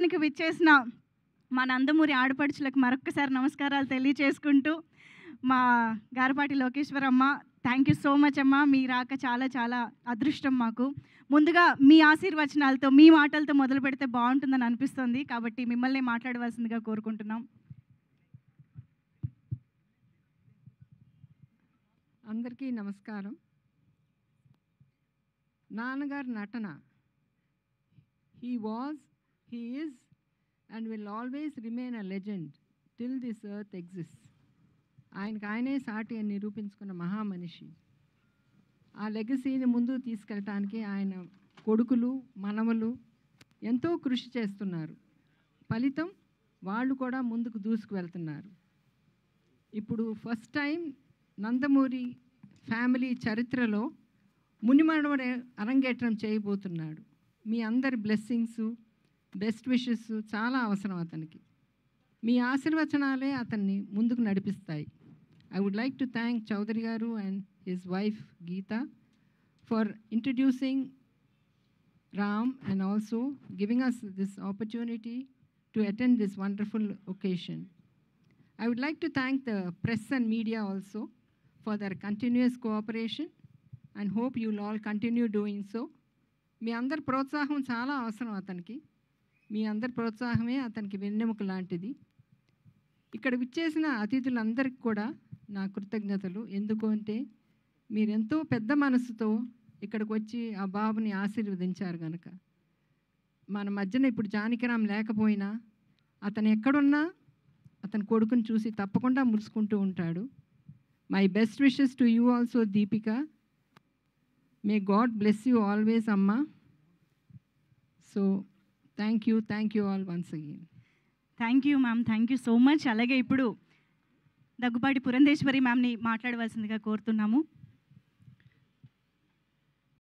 నికి విచ్చేసిన మా నందమూరి ఆడపడుచులకు మరొక్కసారి నమస్కారాలు తెలియచేసుకుంటూ, మా Garapati Lokeshwaramma thank you so much అమ్మ. మీ రాక చాలా చాలా అదృష్టం మాకు. ముందుగా మీ ఆశీర్వచనాలతో, మీ మాటలతో మొదలు పెడితే బాగుంటుందని అనిపిస్తుంది. కాబట్టి మిమ్మల్ని మాట్లాడవలసిందిగా కోరుకుంటున్నాం. అందరికీ నమస్కారం. నాన్నగారి నటన, he was, he is and will always remain a legend till this earth exists. ఆయనకు ఆయనే సాటి అని నిరూపించుకున్న మహామనిషి. ఆ లెగసీని ముందుకు తీసుకెళ్ళటానికి ఆయన కొడుకులు, మనవలు ఎంతో కృషి చేస్తున్నారు. ఫలితం వాళ్ళు కూడా ముందుకు దూసుకు వెళ్తున్నారు. ఇప్పుడు ఫస్ట్ టైం నందమూరి ఫ్యామిలీ చరిత్రలో మునిమనవడు అరంగేట్రం చేయబోతున్నాడు. మీ అందరి బ్లెస్సింగ్స్, బెస్ట్ విషెస్ చాలా అవసరం అతనికి. మీ ఆశీర్వచనాలే అతన్ని ముందుకు నడిపిస్తాయి. I would like to thank Chowdary గారు and his wife Geetha for introducing Ram and also giving us this opportunity to attend this wonderful occasion. I would like to thank the press and media also for their continuous cooperation and hope you will all continue doing so. మీ అందరి ప్రోత్సాహం చాలా అవసరం అతనికి. మీ అందరి ప్రోత్సాహమే అతనికి వెన్నెముక లాంటిది. ఇక్కడ విచ్చేసిన అతిథులందరికీ కూడా నా కృతజ్ఞతలు. ఎందుకంటే మీరెంతో పెద్ద మనసుతో ఇక్కడికి వచ్చి ఆ బాబుని ఆశీర్వదించారు కనుక. మన మధ్యన ఇప్పుడు జానకిరామ్ లేకపోయినా అతను ఎక్కడున్నా అతని కొడుకుని చూసి తప్పకుండా మురుసుకుంటూ ఉంటాడు. My best wishes to you also Deepika. May God bless you always అమ్మా. So thank you all once again. Thank you ma'am, thank you so much. అలాగే ఇప్పుడు దగ్గుబాటి పురంధేశ్వరి మ్యామ్ని మాట్లాడవలసిందిగా కోరుతున్నాము.